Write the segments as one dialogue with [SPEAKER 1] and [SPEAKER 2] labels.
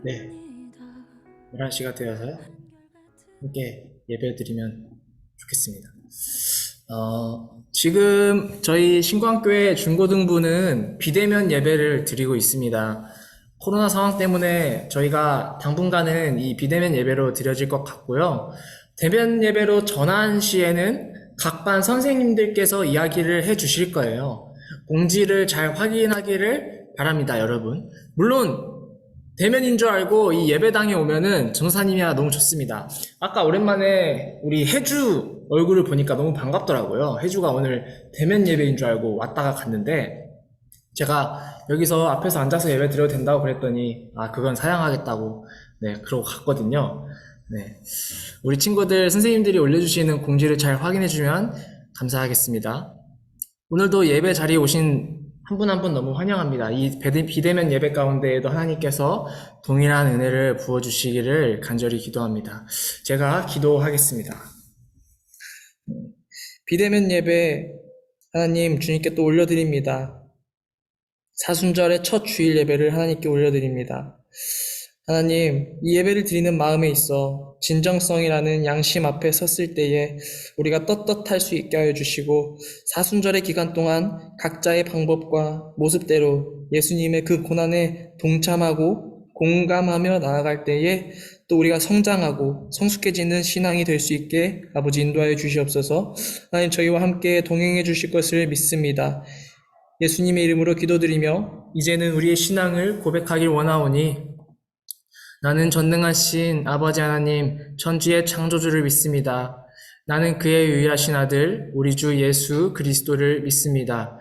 [SPEAKER 1] 네, 11시가 되어서요. 함께 예배 드리면 좋겠습니다. 지금 저희 신광교회 중고등부는 비대면 예배를 드리고 있습니다. 코로나 상황 때문에 저희가 당분간은 이 비대면 예배로 드려질 것 같고요. 대면 예배로 전환 시에는 각 반 선생님들께서 이야기를 해 주실 거예요. 공지를 잘 확인하기를 바랍니다, 여러분. 물론 대면인 줄 알고 이 예배당에 오면은 전도사님이야 너무 좋습니다. 아까 오랜만에 우리 혜주 얼굴을 보니까 너무 반갑더라고요. 혜주가 오늘 대면 예배인 줄 알고 왔다가 갔는데 제가 여기서 앞에서 앉아서 예배 드려도 된다고 그랬더니 그건 사양하겠다고 네 그러고 갔거든요. 네, 우리 친구들 선생님들이 올려주시는 공지를 잘 확인해주면 감사하겠습니다. 오늘도 예배 자리에 오신 한 분 한 분 너무 환영합니다. 이 비대면 예배 가운데에도 하나님께서 동일한 은혜를 부어주시기를 간절히 기도합니다. 제가 기도하겠습니다. 비대면 예배 하나님 주님께 또 올려드립니다. 사순절의 첫 주일 예배를 하나님께 올려드립니다. 하나님, 이 예배를 드리는 마음에 있어 진정성이라는 양심 앞에 섰을 때에 우리가 떳떳할 수 있게 하여 주시고 사순절의 기간 동안 각자의 방법과 모습대로 예수님의 그 고난에 동참하고 공감하며 나아갈 때에 또 우리가 성장하고 성숙해지는 신앙이 될 수 있게 아버지 인도하여 주시옵소서. 하나님, 저희와 함께 동행해 주실 것을 믿습니다. 예수님의 이름으로 기도드리며 이제는 우리의 신앙을 고백하길 원하오니 나는 전능하신 아버지 하나님 천지의 창조주를 믿습니다. 나는 그의 유일하신 아들 우리 주 예수 그리스도를 믿습니다.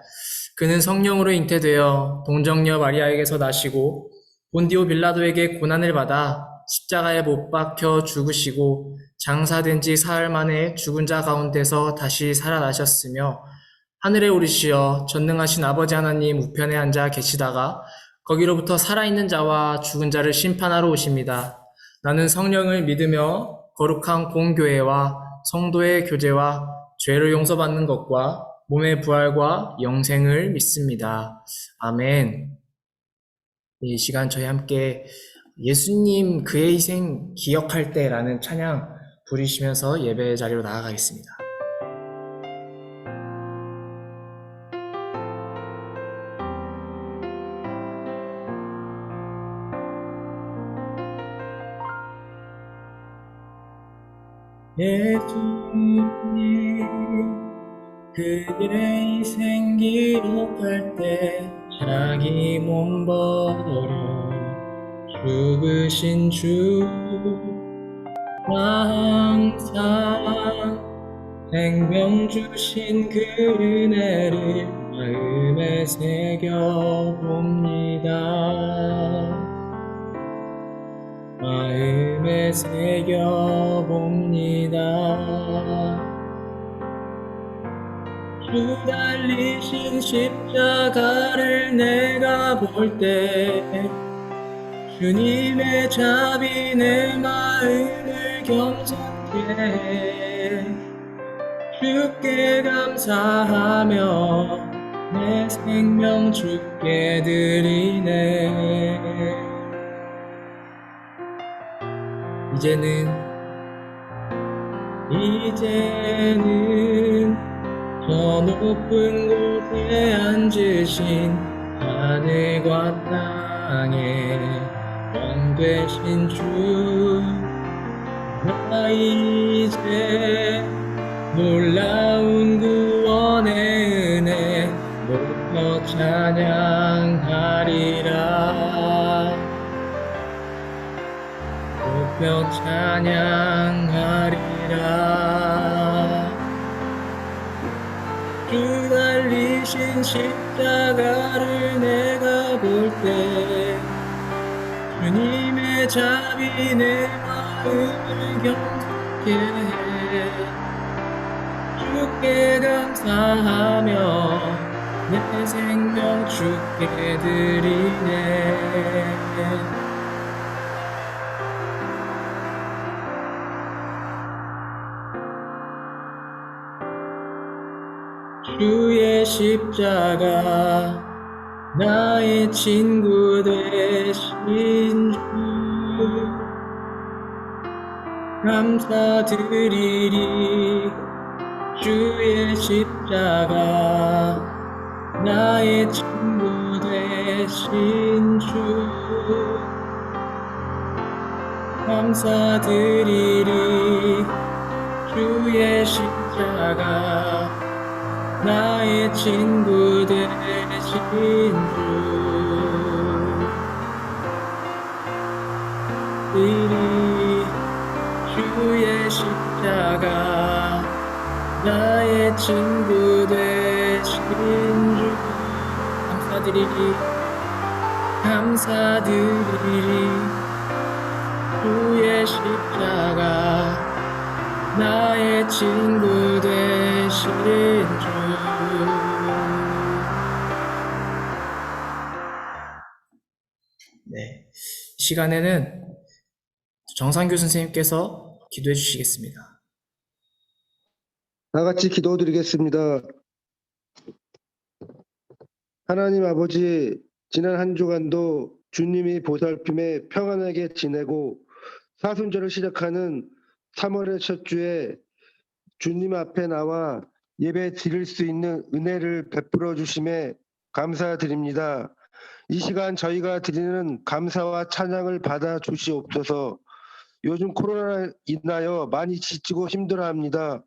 [SPEAKER 1] 그는 성령으로 잉태되어 동정녀 마리아에게서 나시고 본디오 빌라도에게 고난을 받아 십자가에 못 박혀 죽으시고 장사된 지 사흘 만에 죽은 자 가운데서 다시 살아나셨으며 하늘에 오르시어 전능하신 아버지 하나님 우편에 앉아 계시다가 거기로부터 살아있는 자와 죽은 자를 심판하러 오십니다. 나는 성령을 믿으며 거룩한 공교회와 성도의 교제와 죄를 용서받는 것과 몸의 부활과 영생을 믿습니다. 아멘. 이 시간 저희 함께 예수님 그의 희생 기억할 때라는 찬양 부르시면서 예배 자리로 나아가겠습니다. 예수님 그의 희생 기록할 때 자기 몸 버려 죽으신 주 항상 생명 주신 그 은혜를 마음에 새겨봅니다. 마음에 새겨봅니다. 주 달리신 십자가를 내가 볼 때 주님의 자비 내 마음을 겸손케 해 주께 감사하며 내 생명 주께 드리네. 이제는 저 높은 곳에 앉으신 하늘과 땅에 왕 되신 주, 나 이제 놀라운 구원의 은혜 높여 찬양하리라. 높여 찬양하리라. 주 달리신 십자가를 내가 볼 때 주님의 자비 내 마음을 경건케 해 주께 감사하며 내 생명 주께 드리네. 주의 십자가 나의 친구 되신 주, 감사드리리. 주의 십자가 나의 친구 되신 주 감사드리리. 주의 십자가 나의 친구 되신 주 이리 주의 십자가 나의 친구 되신 주 감사드리리. 감사드리리. 주의 십자가 나의 친구 되신 주. 네, 이 시간에는 정상교 선생님께서 기도해 주시겠습니다.
[SPEAKER 2] 다 같이 기도드리겠습니다. 하나님 아버지, 지난 한 주간도 주님이 보살핌에 평안하게 지내고 사순절을 시작하는 3월의 첫 주에 주님 앞에 나와 예배 드릴 수 있는 은혜를 베풀어 주심에 감사드립니다. 이 시간 저희가 드리는 감사와 찬양을 받아 주시옵소서. 요즘 코로나로 인하여 많이 지치고 힘들어합니다.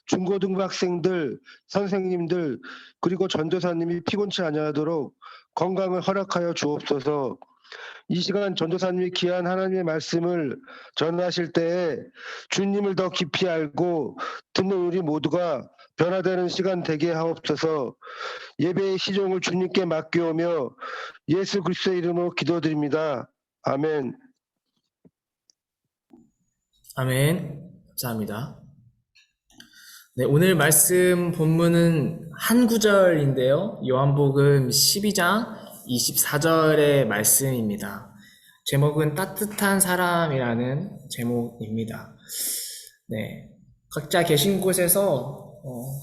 [SPEAKER 2] 중고등부 학생들, 선생님들, 그리고 전도사님이 피곤치 아니하도록 건강을 허락하여 주옵소서. 이 시간 전도사님이 귀한 하나님의 말씀을 전하실 때에 주님을 더 깊이 알고 듣는 우리 모두가 변화되는 시간 되게 하옵소서. 예배의 시종을 주님께 맡겨오며 예수 그리스도의 이름으로 기도드립니다. 아멘.
[SPEAKER 1] 아멘. 감사합니다. 네, 오늘 말씀 본문은 한 구절인데요. 요한복음 12장 24절의 말씀입니다. 제목은 따뜻한 사람이라는 제목입니다. 네, 각자 계신 곳에서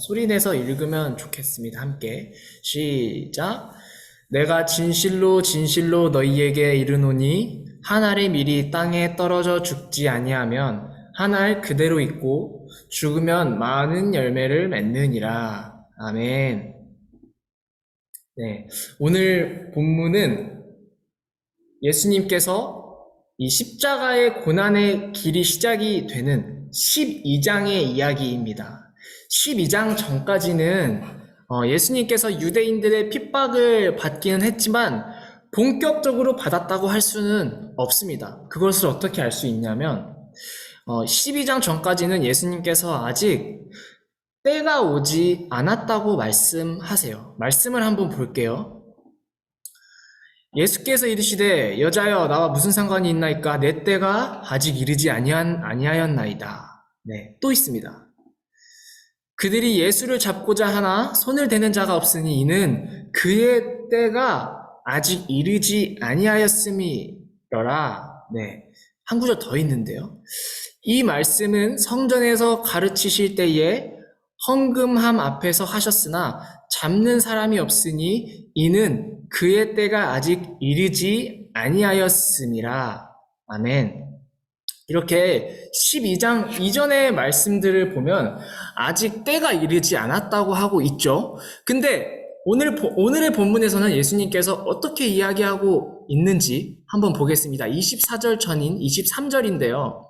[SPEAKER 1] 소리내서 읽으면 좋겠습니다. 함께 시작. 내가 진실로 진실로 너희에게 이르노니 한 알의 밀이 땅에 떨어져 죽지 아니하면 한 알 그대로 있고 죽으면 많은 열매를 맺느니라. 아멘. 네, 오늘 본문은 예수님께서 이 십자가의 고난의 길이 시작이 되는 12장의 이야기입니다. 12장 전까지는 예수님께서 유대인들의 핍박을 받기는 했지만 본격적으로 받았다고 할 수는 없습니다. 그것을 어떻게 알 수 있냐면 12장 전까지는 예수님께서 아직 때가 오지 않았다고 말씀하세요. 말씀을 한번 볼게요. 예수께서 이르시되 여자여 나와 무슨 상관이 있나이까 내 때가 아직 이르지 아니하였나이다. 네, 또 있습니다. 그들이 예수를 잡고자 하나 손을 대는 자가 없으니 이는 그의 때가 아직 이르지 아니하였음이러라. 네, 한 구절 더 있는데요. 이 말씀은 성전에서 가르치실 때에 헌금함 앞에서 하셨으나 잡는 사람이 없으니 이는 그의 때가 아직 이르지 아니하였음이라. 아멘. 이렇게 12장 이전의 말씀들을 보면 아직 때가 이르지 않았다고 하고 있죠. 근데 오늘의 본문에서는 예수님께서 어떻게 이야기하고 있는지 한번 보겠습니다. 24절 전인 23절인데요.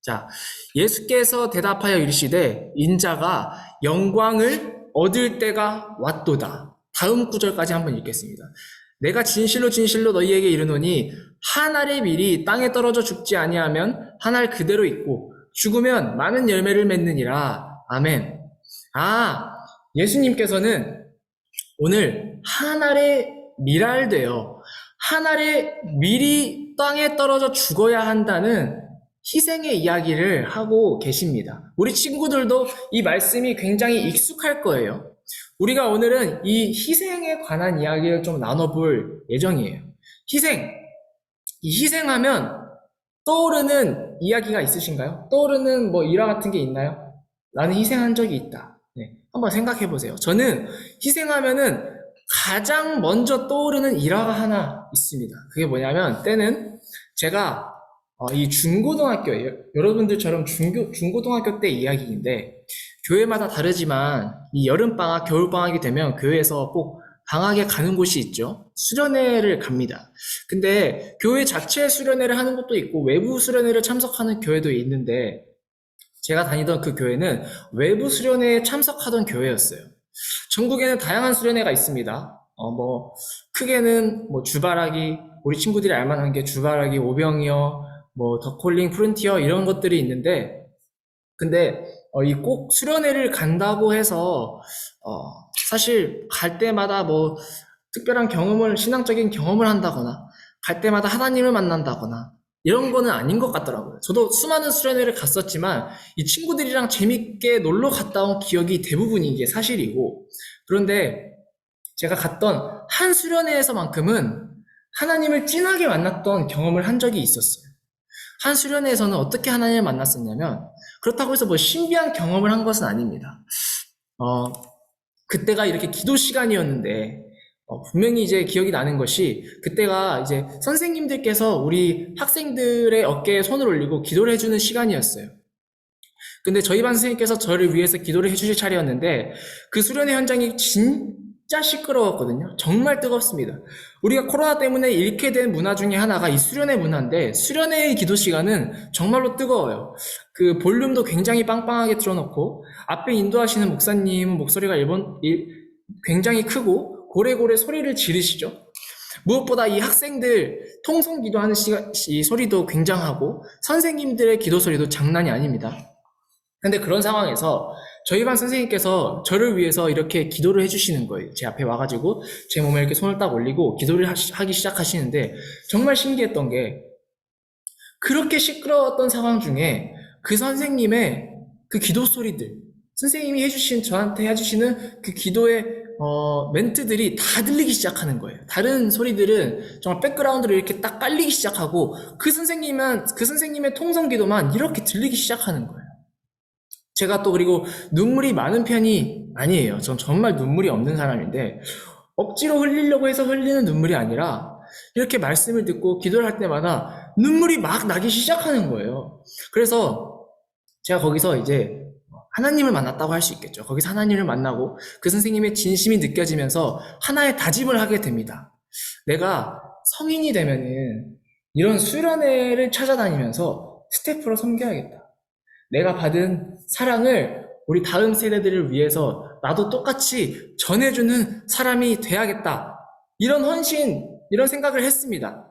[SPEAKER 1] 자, 예수께서 대답하여 이르시되 인자가 영광을 얻을 때가 왔도다. 다음 구절까지 한번 읽겠습니다. 내가 진실로 진실로 너희에게 이르노니 한 알의 밀이 땅에 떨어져 죽지 아니하면 한 알 그대로 있고 죽으면 많은 열매를 맺느니라. 아멘. 예수님께서는 오늘 한 알의 밀알되어 한 알의 밀이 땅에 떨어져 죽어야 한다는 희생의 이야기를 하고 계십니다. 우리 친구들도 이 말씀이 굉장히 익숙할 거예요. 우리가 오늘은 이 희생에 관한 이야기를 좀 나눠볼 예정이에요. 이 희생하면 떠오르는 이야기가 있으신가요? 떠오르는 일화 같은 게 있나요? 나는 희생한 적이 있다. 네, 한번 생각해 보세요. 저는 희생하면은 가장 먼저 떠오르는 일화가 하나 있습니다. 그게 뭐냐면 때는 제가 이 중고등학교예요. 여러분들처럼 중고등학교 때 이야기인데, 교회마다 다르지만, 이 여름방학, 겨울방학이 되면 교회에서 꼭 방학에 가는 곳이 있죠. 수련회를 갑니다. 근데 교회 자체 수련회를 하는 곳도 있고, 외부 수련회를 참석하는 교회도 있는데, 제가 다니던 그 교회는 외부 수련회에 참석하던 교회였어요. 전국에는 다양한 수련회가 있습니다. 크게는 주바라기, 우리 친구들이 알만한 게 주바라기, 오병이어, 더콜링, 프론티어 이런 것들이 있는데, 근데 이 꼭 수련회를 간다고 해서 사실 갈 때마다 특별한 경험을, 신앙적인 경험을 한다거나, 갈 때마다 하나님을 만난다거나, 이런 거는 아닌 것 같더라고요. 저도 수많은 수련회를 갔었지만, 이 친구들이랑 재밌게 놀러 갔다 온 기억이 대부분이 이게 사실이고, 그런데 제가 갔던 한 수련회에서만큼은 하나님을 진하게 만났던 경험을 한 적이 있었어요. 한 수련회에서는 어떻게 하나님을 만났었냐면, 그렇다고 해서 신비한 경험을 한 것은 아닙니다. 그때가 이렇게 기도 시간이었는데, 분명히 이제 기억이 나는 것이, 그때가 이제 선생님들께서 우리 학생들의 어깨에 손을 올리고 기도를 해주는 시간이었어요. 근데 저희 반 선생님께서 저를 위해서 기도를 해주실 차례였는데, 그 수련회 현장이 진짜 시끄러웠거든요. 정말 뜨겁습니다. 우리가 코로나 때문에 잃게 된 문화 중에 하나가 이 수련회 문화인데, 수련회의 기도 시간은 정말로 뜨거워요. 그 볼륨도 굉장히 빵빵하게 틀어놓고, 앞에 인도하시는 목사님은 목소리가 굉장히 크고, 고래고래 소리를 지르시죠. 무엇보다 이 학생들 통성 기도하는 이 소리도 굉장하고, 선생님들의 기도 소리도 장난이 아닙니다. 근데 그런 상황에서 저희 반 선생님께서 저를 위해서 이렇게 기도를 해주시는 거예요. 제 앞에 와가지고 제 몸에 이렇게 손을 딱 올리고 기도를 하기 시작하시는데, 정말 신기했던 게, 그렇게 시끄러웠던 상황 중에 그 선생님의 그 기도 소리들, 선생님이 저한테 해주시는 그 기도의 멘트들이 다 들리기 시작하는 거예요. 다른 소리들은 정말 백그라운드로 이렇게 딱 깔리기 시작하고, 그 선생님의 통성 기도만 이렇게 들리기 시작하는 거예요. 제가 또 그리고 눈물이 많은 편이 아니에요. 전 정말 눈물이 없는 사람인데, 억지로 흘리려고 해서 흘리는 눈물이 아니라, 이렇게 말씀을 듣고 기도를 할 때마다 눈물이 막 나기 시작하는 거예요. 그래서 제가 거기서 이제 하나님을 만났다고 할 수 있겠죠. 거기서 하나님을 만나고 그 선생님의 진심이 느껴지면서 하나의 다짐을 하게 됩니다. 내가 성인이 되면은 이런 수련회를 찾아다니면서 스태프로 섬겨야겠다. 내가 받은 사랑을 우리 다음 세대들을 위해서 나도 똑같이 전해주는 사람이 돼야겠다. 이런 헌신, 이런 생각을 했습니다.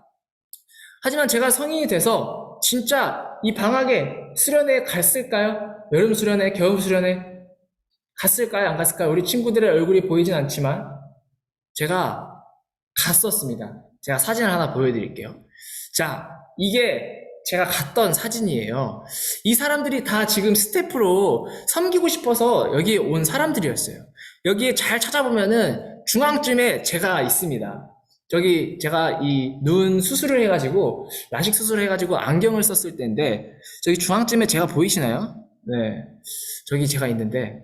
[SPEAKER 1] 하지만 제가 성인이 돼서 진짜 이 방학에 수련회 갔을까요? 여름 수련회, 겨울 수련회 갔을까요? 안 갔을까요? 우리 친구들의 얼굴이 보이진 않지만 제가 갔었습니다. 제가 사진을 하나 보여드릴게요. 자, 이게 제가 갔던 사진이에요. 이 사람들이 다 지금 스태프로 섬기고 싶어서 여기에 온 사람들이었어요. 여기에 잘 찾아보면은 중앙쯤에 제가 있습니다. 저기 제가 이 눈 수술을 해가지고, 라식 수술을 해가지고 안경을 썼을 때인데, 저기 중앙쯤에 제가 보이시나요? 네. 저기 제가 있는데,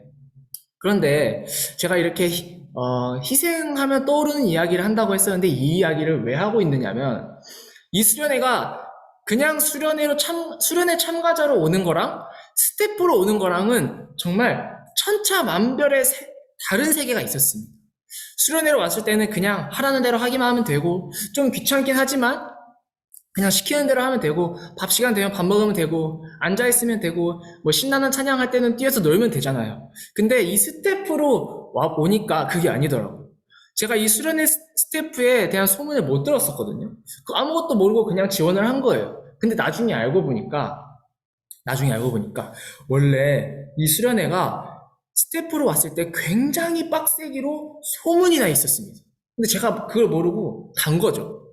[SPEAKER 1] 그런데 제가 이렇게 희생하면 떠오르는 이야기를 한다고 했었는데, 이 이야기를 왜 하고 있느냐면, 이 수련회가 그냥 수련회 참가자로 오는 거랑 스태프로 오는 거랑은 정말 천차만별의 다른 세계가 있었습니다. 수련회로 왔을 때는 그냥 하라는 대로 하기만 하면 되고, 좀 귀찮긴 하지만 그냥 시키는 대로 하면 되고, 밥 시간 되면 밥 먹으면 되고, 앉아있으면 되고, 신나는 찬양할 때는 뛰어서 놀면 되잖아요. 근데 이 스태프로 오니까 그게 아니더라고요. 제가 이 수련회 스태프에 대한 소문을 못 들었었거든요. 아무것도 모르고 그냥 지원을 한 거예요. 근데 나중에 알고 보니까 원래 이 수련회가 스태프로 왔을 때 굉장히 빡세기로 소문이 나 있었습니다. 근데 제가 그걸 모르고 간 거죠.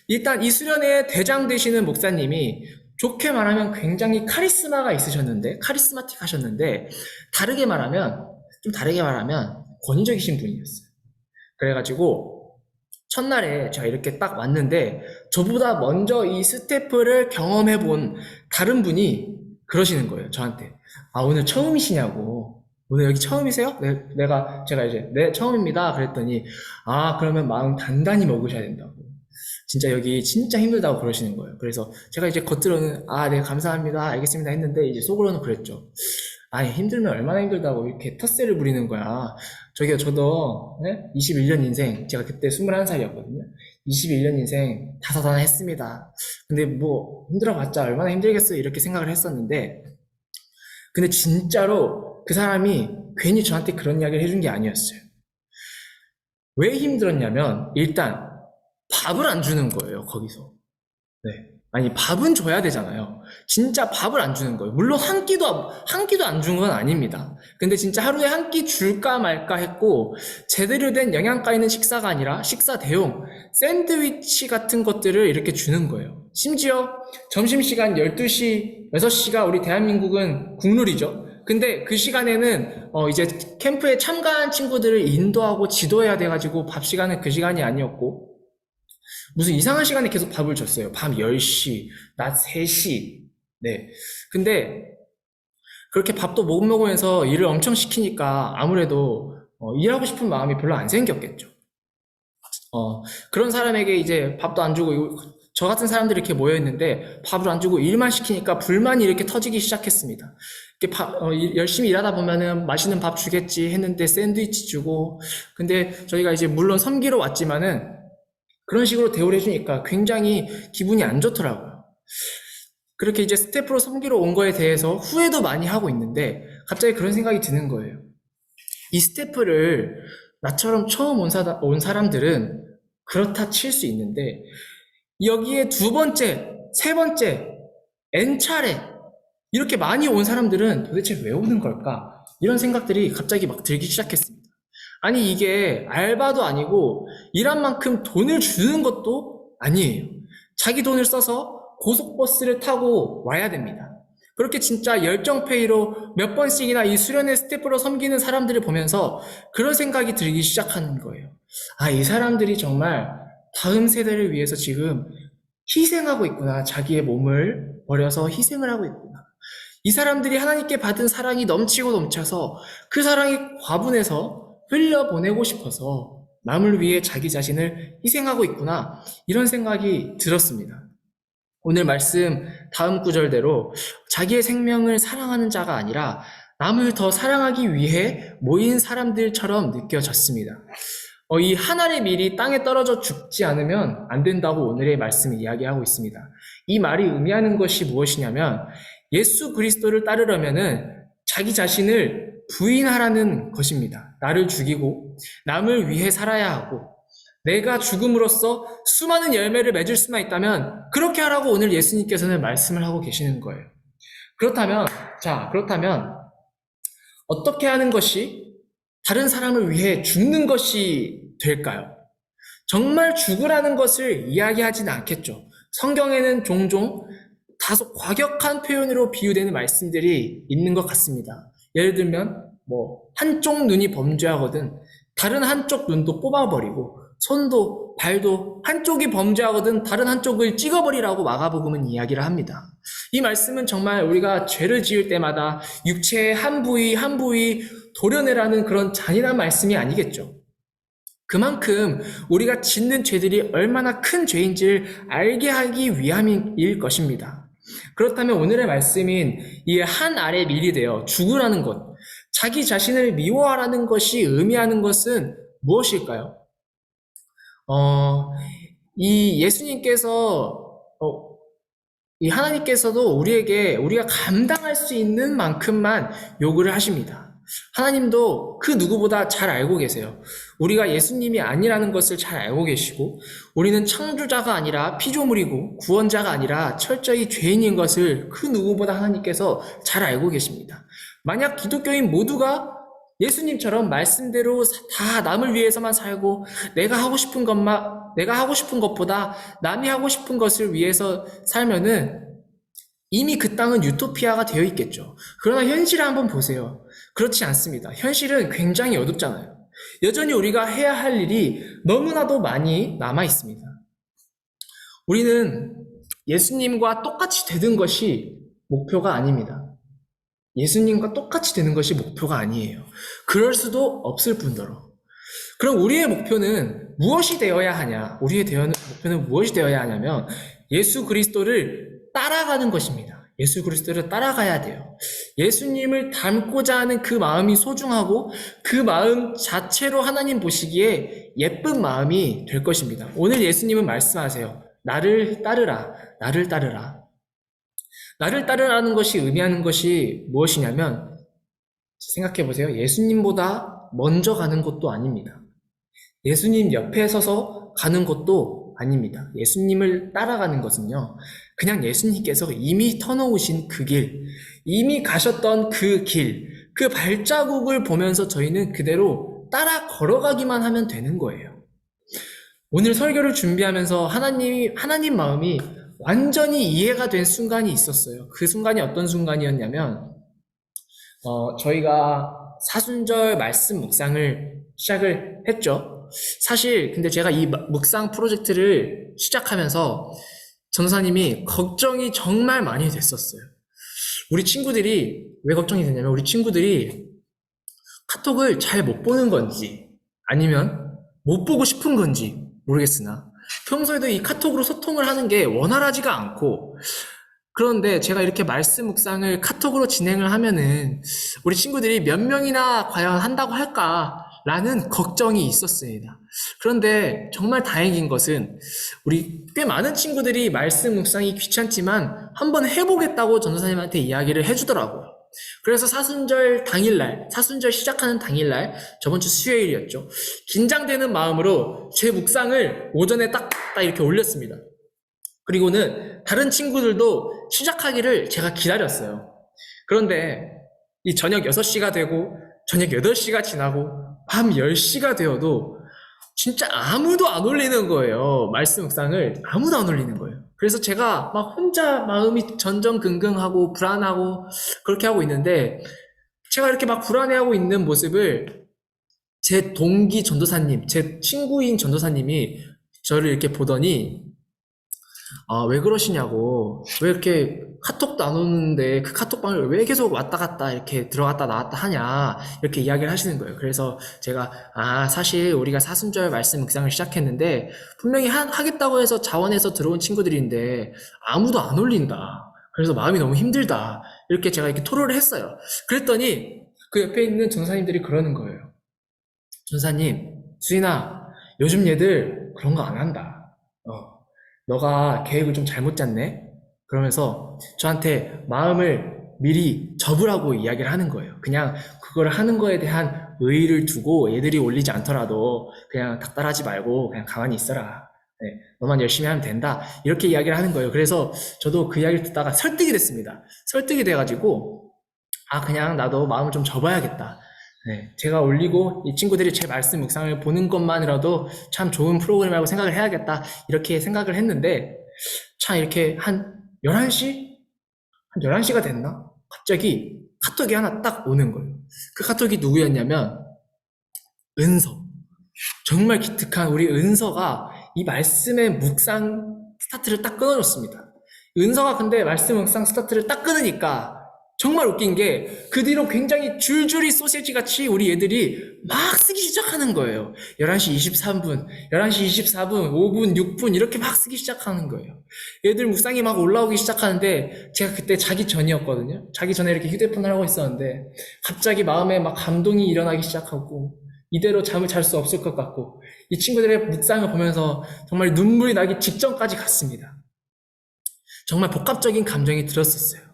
[SPEAKER 1] 일단 이 수련회의 대장 되시는 목사님이 좋게 말하면 굉장히 카리스마틱 하셨는데, 좀 다르게 말하면 권위적이신 분이었어요. 그래가지고 첫날에 제가 이렇게 딱 왔는데, 저보다 먼저 이 스태프를 경험해본 다른 분이 그러시는 거예요, 저한테. 아, 오늘 처음이시냐고. 오늘 여기 처음이세요? 제가 이제, 네, 처음입니다. 그랬더니, 아, 그러면 마음 단단히 먹으셔야 된다고. 진짜 여기 진짜 힘들다고 그러시는 거예요. 그래서 제가 이제 겉으로는 네, 감사합니다. 알겠습니다. 했는데 이제 속으로는 그랬죠. 아니, 힘들면 얼마나 힘들다고 이렇게 텃세를 부리는 거야. 저기요, 저도 21년 인생, 제가 그때 21살이었거든요. 21년 인생 다사다난했습니다. 근데 뭐 힘들어봤자 얼마나 힘들겠어요. 이렇게 생각을 했었는데, 근데 진짜로 그 사람이 괜히 저한테 그런 이야기를 해준 게 아니었어요. 왜 힘들었냐면 일단 밥을 안 주는 거예요, 거기서. 네. 아니, 밥은 줘야 되잖아요. 진짜 밥을 안 주는 거예요. 물론 한 끼도 안 준 건 아닙니다. 근데 진짜 하루에 한 끼 줄까 말까 했고, 제대로 된 영양가 있는 식사가 아니라 식사 대용, 샌드위치 같은 것들을 이렇게 주는 거예요. 심지어 점심시간 12시, 6시가 우리 대한민국은 국룰이죠. 근데 그 시간에는 이제 캠프에 참가한 친구들을 인도하고 지도해야 돼가지고 밥 시간은 그 시간이 아니었고, 무슨 이상한 시간에 계속 밥을 줬어요. 밤 10시, 낮 3시. 네. 근데 그렇게 밥도 못 먹으면서 일을 엄청 시키니까 아무래도 일하고 싶은 마음이 별로 안 생겼겠죠. 그런 사람에게 이제 밥도 안 주고, 저 같은 사람들이 이렇게 모여있는데 밥을 안 주고 일만 시키니까 불만이 이렇게 터지기 시작했습니다. 이렇게 열심히 일하다 보면은 맛있는 밥 주겠지 했는데 샌드위치 주고, 근데 저희가 이제 물론 섬기러 왔지만은 그런 식으로 대우를 해주니까 굉장히 기분이 안 좋더라고요. 그렇게 이제 스태프로 섬기러 온 거에 대해서 후회도 많이 하고 있는데 갑자기 그런 생각이 드는 거예요. 이 스태프를 나처럼 처음 온 사람들은 그렇다 칠 수 있는데 여기에 두 번째, 세 번째, N차례 이렇게 많이 온 사람들은 도대체 왜 오는 걸까? 이런 생각들이 갑자기 막 들기 시작했습니다. 아니, 이게 알바도 아니고 일한 만큼 돈을 주는 것도 아니에요. 자기 돈을 써서 고속버스를 타고 와야 됩니다. 그렇게 진짜 열정페이로 몇 번씩이나 이 수련회 스태프로 섬기는 사람들을 보면서 그런 생각이 들기 시작하는 거예요. 이 사람들이 정말 다음 세대를 위해서 지금 희생하고 있구나. 자기의 몸을 버려서 희생을 하고 있구나. 이 사람들이 하나님께 받은 사랑이 넘치고 넘쳐서 그 사랑이 과분해서 흘려보내고 싶어서 남을 위해 자기 자신을 희생하고 있구나. 이런 생각이 들었습니다. 오늘 말씀 다음 구절대로 자기의 생명을 사랑하는 자가 아니라 남을 더 사랑하기 위해 모인 사람들처럼 느껴졌습니다. 이 한 알의 밀이 땅에 떨어져 죽지 않으면 안 된다고 오늘의 말씀이 이야기하고 있습니다. 이 말이 의미하는 것이 무엇이냐면 예수 그리스도를 따르려면은 자기 자신을 부인하라는 것입니다. 나를 죽이고 남을 위해 살아야 하고 내가 죽음으로써 수많은 열매를 맺을 수만 있다면 그렇게 하라고 오늘 예수님께서는 말씀을 하고 계시는 거예요. 그렇다면 어떻게 하는 것이 다른 사람을 위해 죽는 것이 될까요? 정말 죽으라는 것을 이야기하지는 않겠죠. 성경에는 종종 다소 과격한 표현으로 비유되는 말씀들이 있는 것 같습니다. 예를 들면 한쪽 눈이 범죄하거든 다른 한쪽 눈도 뽑아버리고 손도 발도 한쪽이 범죄하거든 다른 한쪽을 찍어버리라고 마가복음은 이야기를 합니다. 이 말씀은 정말 우리가 죄를 지을 때마다 육체의 한 부위 한 부위 도려내라는 그런 잔인한 말씀이 아니겠죠. 그만큼 우리가 짓는 죄들이 얼마나 큰 죄인지를 알게 하기 위함일 것입니다. 그렇다면 오늘의 말씀인 이 한 알의 밀이 되어 죽으라는 것, 자기 자신을 미워하라는 것이 의미하는 것은 무엇일까요? 이 예수님께서, 이 하나님께서도 우리가 감당할 수 있는 만큼만 요구를 하십니다. 하나님도 그 누구보다 잘 알고 계세요. 우리가 예수님이 아니라는 것을 잘 알고 계시고 우리는 창조자가 아니라 피조물이고 구원자가 아니라 철저히 죄인인 것을 그 누구보다 하나님께서 잘 알고 계십니다. 만약 기독교인 모두가 예수님처럼 말씀대로 다 남을 위해서만 살고 내가 하고 싶은 것보다 남이 하고 싶은 것을 위해서 살면은 이미 그 땅은 유토피아가 되어 있겠죠. 그러나 현실을 한번 보세요. 그렇지 않습니다. 현실은 굉장히 어둡잖아요. 여전히 우리가 해야 할 일이 너무나도 많이 남아 있습니다. 우리는 예수님과 똑같이 되는 것이 목표가 아닙니다. 예수님과 똑같이 되는 것이 목표가 아니에요. 그럴 수도 없을 뿐더러. 그럼 우리의 목표는 무엇이 되어야 하냐? 우리의 목표는 무엇이 되어야 하냐면 예수 그리스도를 따라가는 것입니다. 예수 그리스도를 따라가야 돼요. 예수님을 닮고자 하는 그 마음이 소중하고 그 마음 자체로 하나님 보시기에 예쁜 마음이 될 것입니다. 오늘 예수님은 말씀하세요. 나를 따르라. 나를 따르라. 나를 따르라는 것이 의미하는 것이 무엇이냐면 생각해 보세요. 예수님보다 먼저 가는 것도 아닙니다. 예수님 옆에 서서 가는 것도 아닙니다. 예수님을 따라가는 것은요, 그냥 예수님께서 이미 터놓으신 그 길, 이미 가셨던 그 길, 그 발자국을 보면서 저희는 그대로 따라 걸어가기만 하면 되는 거예요. 오늘 설교를 준비하면서 하나님 마음이 완전히 이해가 된 순간이 있었어요. 그 순간이 어떤 순간이었냐면, 저희가 사순절 말씀 묵상을 시작을 했죠. 사실 근데 제가 이 묵상 프로젝트를 시작하면서 전도사님이 걱정이 정말 많이 됐었어요. 우리 친구들이 왜 걱정이 됐냐면 우리 친구들이 카톡을 잘 못 보는 건지 아니면 못 보고 싶은 건지 모르겠으나 평소에도 이 카톡으로 소통을 하는 게 원활하지가 않고, 그런데 제가 이렇게 말씀 묵상을 카톡으로 진행을 하면은 우리 친구들이 몇 명이나 과연 한다고 할까라는 걱정이 있었습니다. 그런데 정말 다행인 것은 우리 꽤 많은 친구들이 말씀 묵상이 귀찮지만 한번 해보겠다고 전도사님한테 이야기를 해주더라고요. 그래서 사순절 당일날, 사순절 시작하는 당일날, 저번 주 수요일이었죠. 긴장되는 마음으로 제 묵상을 오전에 딱 이렇게 올렸습니다. 그리고는 다른 친구들도 시작하기를 제가 기다렸어요. 그런데 이 저녁 6시가 되고 저녁 8시가 지나고 밤 10시가 되어도 진짜 아무도 안 올리는 거예요. 말씀 묵상을 아무도 안 올리는 거예요. 그래서 제가 막 혼자 마음이 전전긍긍하고 불안하고 그렇게 하고 있는데, 제가 이렇게 막 불안해하고 있는 모습을 제 동기 전도사님, 제 친구인 전도사님이 저를 이렇게 보더니 왜 그러시냐고, 왜 이렇게 카톡도 안 오는데 그 카톡방을 왜 계속 왔다 갔다 이렇게 들어갔다 나왔다 하냐, 이렇게 이야기를 하시는 거예요. 그래서 제가 사실 우리가 사순절 말씀 묵상을 시작했는데 분명히 하겠다고 해서 자원해서 들어온 친구들인데 아무도 안 올린다, 그래서 마음이 너무 힘들다, 이렇게 제가 이렇게 토로를 했어요. 그랬더니 그 옆에 있는 전사님들이 그러는 거예요. 전사님, 수인아, 요즘 얘들 그런 거 안 한다. 너가 계획을 좀 잘못 짰네? 그러면서 저한테 마음을 미리 접으라고 이야기를 하는 거예요. 그냥 그걸 하는 거에 대한 의의를 두고 애들이 올리지 않더라도 그냥 닥달하지 말고 그냥 가만히 있어라. 네, 너만 열심히 하면 된다. 이렇게 이야기를 하는 거예요. 그래서 저도 그 이야기를 듣다가 설득이 됐습니다. 설득이 돼가지고 그냥 나도 마음을 좀 접어야겠다. 네, 제가 올리고 이 친구들이 제 말씀 묵상을 보는 것만이라도 참 좋은 프로그램이라고 생각을 해야겠다, 이렇게 생각을 했는데, 참 이렇게 한 11시? 한 11시가 됐나? 갑자기 카톡이 하나 딱 오는 거예요. 그 카톡이 누구였냐면 은서. 정말 기특한 우리 은서가 이 말씀의 묵상 스타트를 딱 끊어줬습니다. 은서가 근데 말씀 묵상 스타트를 딱 끊으니까 정말 웃긴 게 그 뒤로 굉장히 줄줄이 소시지 같이 우리 애들이 막 쓰기 시작하는 거예요. 11시 23분, 11시 24분, 5분, 6분 이렇게 막 쓰기 시작하는 거예요. 애들 묵상이 막 올라오기 시작하는데 제가 그때 자기 전이었거든요. 자기 전에 이렇게 휴대폰을 하고 있었는데 갑자기 마음에 막 감동이 일어나기 시작하고 이대로 잠을 잘 수 없을 것 같고 이 친구들의 묵상을 보면서 정말 눈물이 나기 직전까지 갔습니다. 정말 복합적인 감정이 들었었어요.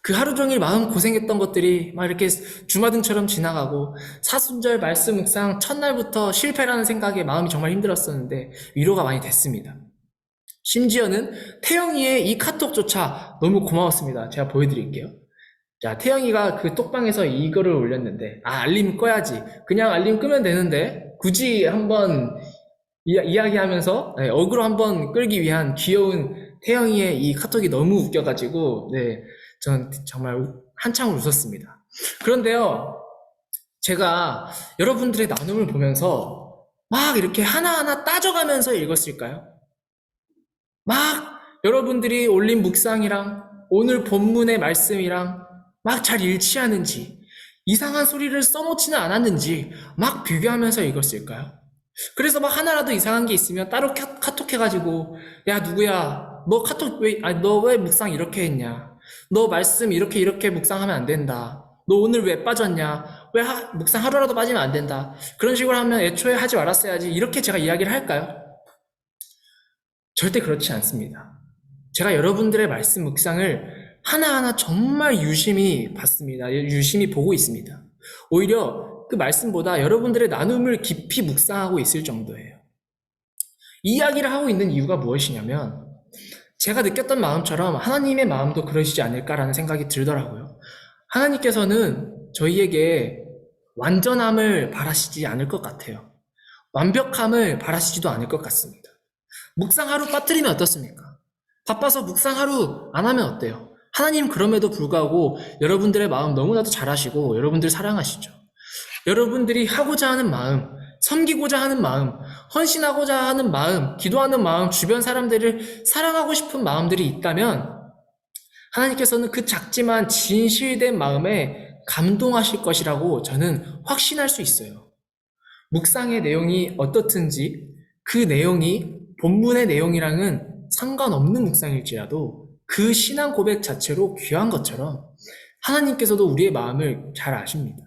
[SPEAKER 1] 그 하루 종일 마음 고생했던 것들이 막 이렇게 주마등처럼 지나가고, 사순절 말씀 묵상 첫날부터 실패라는 생각에 마음이 정말 힘들었었는데 위로가 많이 됐습니다. 심지어는 태영이의 이 카톡조차 너무 고마웠습니다. 제가 보여드릴게요. 자, 태영이가 그 톡방에서 이거를 올렸는데, 알림 꺼야지. 그냥 알림 끄면 되는데 굳이 한번 이야기하면서 어그로 한번 끌기 위한 귀여운 태영이의 이 카톡이 너무 웃겨가지고, 전 정말 한창 웃었습니다. 그런데요, 제가 여러분들의 나눔을 보면서 막 이렇게 하나하나 따져가면서 읽었을까요? 막 여러분들이 올린 묵상이랑 오늘 본문의 말씀이랑 막 잘 일치하는지, 이상한 소리를 써놓지는 않았는지 막 비교하면서 읽었을까요? 그래서 막 하나라도 이상한 게 있으면 따로 카톡 해가지고, 야, 누구야, 너 카톡 왜, 아니, 너 왜 묵상 이렇게 했냐? 너 말씀 이렇게 묵상하면 안 된다. 너 오늘 왜 빠졌냐? 왜 묵상 하루라도 빠지면 안 된다. 그런 식으로 하면 애초에 하지 말았어야지. 이렇게 제가 이야기를 할까요? 절대 그렇지 않습니다. 제가 여러분들의 말씀 묵상을 하나하나 정말 유심히 봤습니다. 유심히 보고 있습니다. 오히려 그 말씀보다 여러분들의 나눔을 깊이 묵상하고 있을 정도예요. 이 이야기를 하고 있는 이유가 무엇이냐면 제가 느꼈던 마음처럼 하나님의 마음도 그러시지 않을까라는 생각이 들더라고요. 하나님께서는 저희에게 완전함을 바라시지 않을 것 같아요. 완벽함을 바라시지도 않을 것 같습니다. 묵상 하루 빠뜨리면 어떻습니까? 바빠서 묵상 하루 안 하면 어때요? 하나님 그럼에도 불구하고 여러분들의 마음 너무나도 잘 아시고 여러분들 사랑하시죠. 여러분들이 하고자 하는 마음, 섬기고자 하는 마음, 헌신하고자 하는 마음, 기도하는 마음, 주변 사람들을 사랑하고 싶은 마음들이 있다면 하나님께서는 그 작지만 진실된 마음에 감동하실 것이라고 저는 확신할 수 있어요. 묵상의 내용이 어떻든지 그 내용이 본문의 내용이랑은 상관없는 묵상일지라도 그 신앙 고백 자체로 귀한 것처럼 하나님께서도 우리의 마음을 잘 아십니다.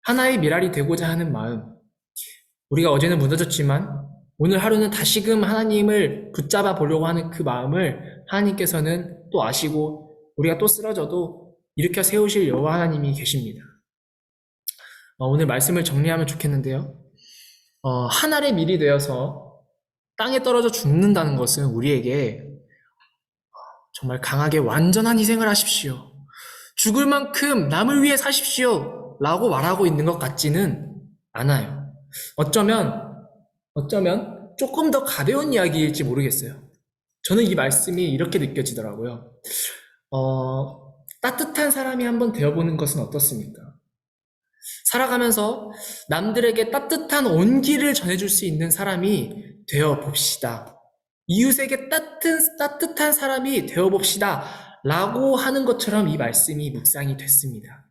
[SPEAKER 1] 하나의 미랄이 되고자 하는 마음, 우리가 어제는 무너졌지만 오늘 하루는 다시금 하나님을 붙잡아 보려고 하는 그 마음을 하나님께서는 또 아시고 우리가 또 쓰러져도 일으켜 세우실 여호와 하나님이 계십니다. 오늘 말씀을 정리하면 좋겠는데요. 한 알의 밀이 되어서 땅에 떨어져 죽는다는 것은 우리에게 정말 강하게 완전한 희생을 하십시오. 죽을 만큼 남을 위해 사십시오. 라고 말하고 있는 것 같지는 않아요. 어쩌면 조금 더 가벼운 이야기일지 모르겠어요. 저는 이 말씀이 이렇게 느껴지더라고요. 따뜻한 사람이 한번 되어보는 것은 어떻습니까? 살아가면서 남들에게 따뜻한 온기를 전해줄 수 있는 사람이 되어봅시다. 이웃에게 따뜻한 사람이 되어봅시다. 라고 하는 것처럼 이 말씀이 묵상이 됐습니다.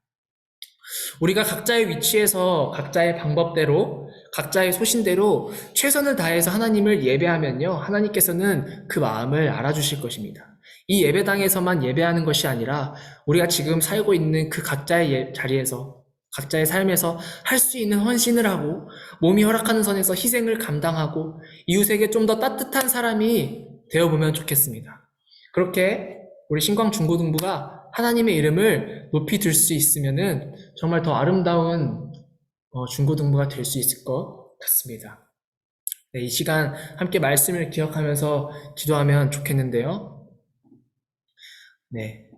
[SPEAKER 1] 우리가 각자의 위치에서 각자의 방법대로 각자의 소신대로 최선을 다해서 하나님을 예배하면요, 하나님께서는 그 마음을 알아주실 것입니다. 이 예배당에서만 예배하는 것이 아니라 우리가 지금 살고 있는 그 각자의 자리에서 각자의 삶에서 할 수 있는 헌신을 하고 몸이 허락하는 선에서 희생을 감당하고 이웃에게 좀 더 따뜻한 사람이 되어보면 좋겠습니다. 그렇게 우리 신광중고등부가 하나님의 이름을 높이 들 수 있으면은 정말 더 아름다운 중고등부가 될 수 있을 것 같습니다. 네, 이 시간 함께 말씀을 기억하면서 기도하면 좋겠는데요. 네.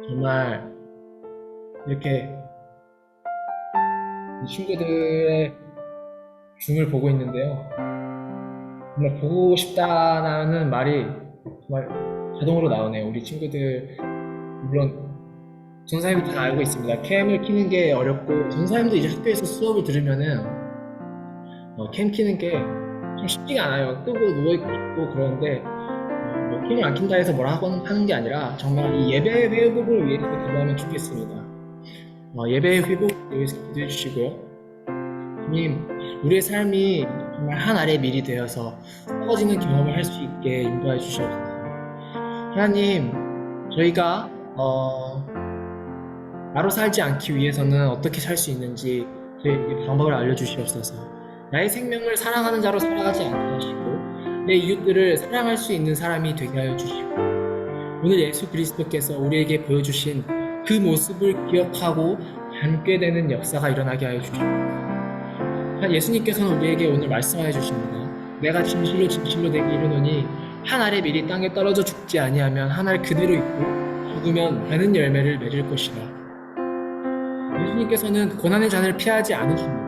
[SPEAKER 1] 정말 이렇게 이 친구들의 줌을 보고 있는데요. 정말 보고 싶다라는 말이 정말 자동으로 나오네요. 우리 친구들, 물론 전사님도 다 알고 있습니다. 캠을 키는 게 어렵고, 전사님도 이제 학교에서 수업을 들으면은 캠 키는 게 좀 쉽지가 않아요. 끄고 누워있고 그러는데 뭐 캠을 안 킨다 해서 뭐라 하는 게 아니라 정말 이 예배 회복을 위해서 기도하면 좋겠습니다. 예배 회복을 위해서 기도해 주시고요. 주님, 우리의 삶이 정말 한 알의 밀이 되어서 썩어지는 경험을 할 수 있게 인도해 주시옵소서. 하나님, 저희가 나로 살지 않기 위해서는 어떻게 살 수 있는지 저희에게 방법을 알려주시옵소서. 나의 생명을 사랑하는 자로 살아가지 않게 하시고 내 이웃들을 사랑할 수 있는 사람이 되게 하여 주시고 오늘 예수 그리스도께서 우리에게 보여주신 그 모습을 기억하고 닮게 되는 역사가 일어나게 하여 주시고 예수님께서는 우리에게 오늘 말씀하여 주십니다. 내가 진실로 내게 이르노니 한 알의 밀이 땅에 떨어져 죽지 아니하면 한 알 그대로 있고 죽으면 많은 열매를 맺을 것이라. 예수님께서는 고난의 잔을 피하지 않으십니다.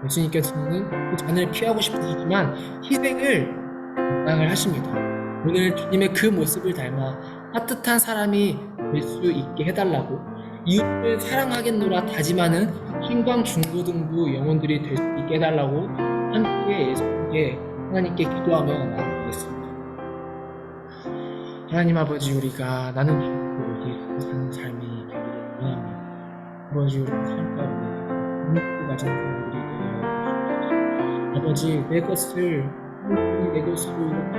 [SPEAKER 1] 예수님께서는 그 잔을 피하고 싶으시지만 희생을 감당을 하십니다. 오늘 주님의 그 모습을 닮아 따뜻한 사람이 될 수 있게 해달라고 이웃을 사랑하겠노라 다짐하는 신광중고등부 영혼들이 될 수 있게 해달라고 함께 예수님께 하나님께 기도하며 나아가겠습니다. 하나님 아버지, 우리가 나는 예수 사는 삶이 되기를 원합니다. 아버지 우리 삶 가운데 믿고 가진 사람들이 되어 아버지 내 것을 온전히 내 것으로 이렇게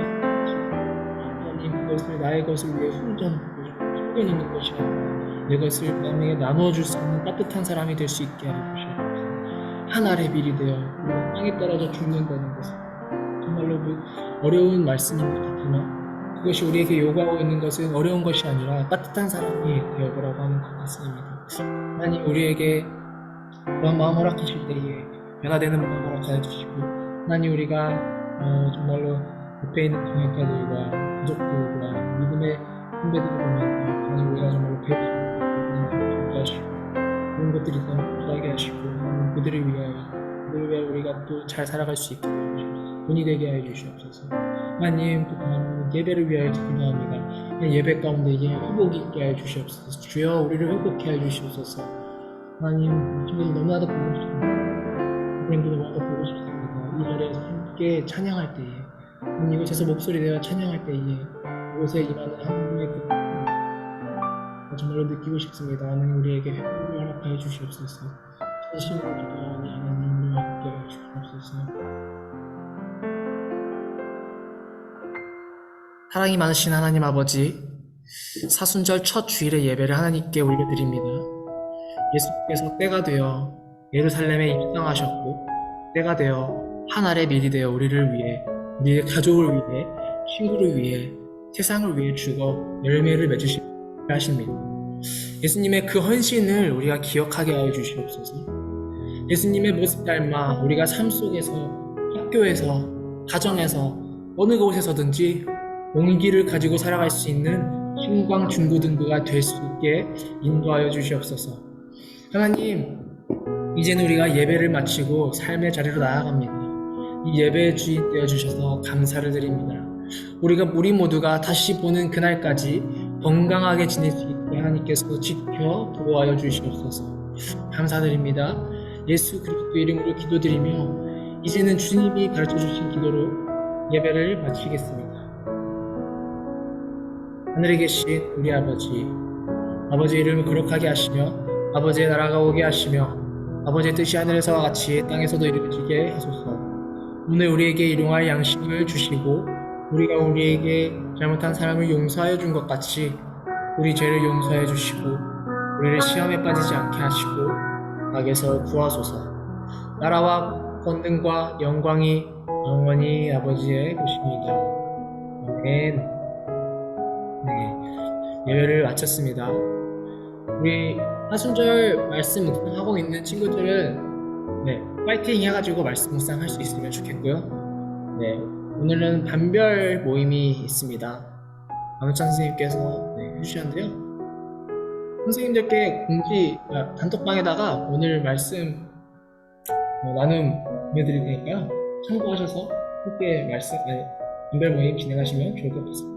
[SPEAKER 1] 하나님 그것을 나의 것을 위해 숨겨놓는 것이 아니라 내 것을 남에게 나누어줄 수 있는 따뜻한 사람이 될 수 있게 하여 주시옵소서. 한 알의 밀이 되어 우리가 땅에 떨어져 죽는다는 것은 정말로 어려운 말씀인 것 같지만 그것이 우리에게 요구하고 있는 것은 어려운 것이 아니라 따뜻한 사람이 되어보라고 하는 것 같습니다. 하나님 우리에게 그런 마음 허락하실 때에 변화되는 마음 허락하여 주시고 하나님 우리가 정말로 옆에 있는 동역자들과 가족들과 믿음의 선배들을 보면 하나님 우리가 정말로 배우고 하시고 그런 것들이 너무 감사하게 하시고 하나님 그들을 위하여 우리가 또 잘 살아갈 수 있게 해주시옵소서. 돈이 되게 하여 주시옵소서. 하나님 또 다음은 예배를 위하여 기도합니다. 예배 가운데 회복이 있게 하여 주시옵소서. 주여 우리를 회복케 하여 주시옵소서. 하나님 친구들 너무나도 보고 싶습니다. 선생님도 너무나도 보고 싶습니다. 이 자리에서 함께 찬양할 때에 이곳에서 목소리 내어 찬양할 때에 이곳에 임하는 하나님의 그 정말로 느끼고 싶습니다. 하나님 우리에게 회복을 허락하여 주시옵소서. 진심으로 기도하니 하나님 우리와 함께 하여 주시옵소서. 사랑이 많으신 하나님 아버지, 사순절 첫 주일의 예배를 하나님께 올려드립니다. 예수께서 때가 되어 예루살렘에 입성하셨고 때가 되어 한 알의 밀이 되어 우리를 위해 우리의 가족을 위해 친구를 위해 세상을 위해 죽어 열매를 맺으시려 하십니다. 예수님의 그 헌신을 우리가 기억하게 하여 주시옵소서. 예수님의 모습 닮아 우리가 삶 속에서 학교에서 가정에서 어느 곳에서든지 용기를 가지고 살아갈 수 있는 신광 중고등부가 될 수 있게 인도하여 주시옵소서. 하나님 이제는 우리가 예배를 마치고 삶의 자리로 나아갑니다. 이 예배의 주인 되어주셔서 감사를 드립니다. 우리 모두가 다시 보는 그날까지 건강하게 지낼 수 있게 하나님께서 지켜 보호하여 주시옵소서. 감사드립니다. 예수 그리스도 이름으로 기도드리며 이제는 주님이 가르쳐주신 기도로 예배를 마치겠습니다. 하늘에 계신 우리 아버지의 이름을 거룩하게 하시며 아버지의 나라가 오게 하시며 아버지의 뜻이 하늘에서와 같이 땅에서도 이루어지게 하소서. 오늘 우리에게 일용할 양식을 주시고 우리가 우리에게 잘못한 사람을 용서하여 준 것 같이 우리 죄를 용서해 주시고 우리를 시험에 빠지지 않게 하시고 악에서 구하소서. 나라와 권능과 영광이 영원히 아버지의 것입니다. 아멘. 네, 예배를 마쳤습니다. 우리 사순절 말씀 묵상하고 있는 친구들은 파이팅 해가지고 말씀 묵상할 수 있으면 좋겠고요. 오늘은 반별 모임이 있습니다. 강우찬 선생님께서 해주셨는데요. 선생님들께 단톡방에다가 오늘 말씀 나눔 보내드릴 테니까요. 참고하셔서 함께 반별 모임 진행하시면 좋을 것 같습니다.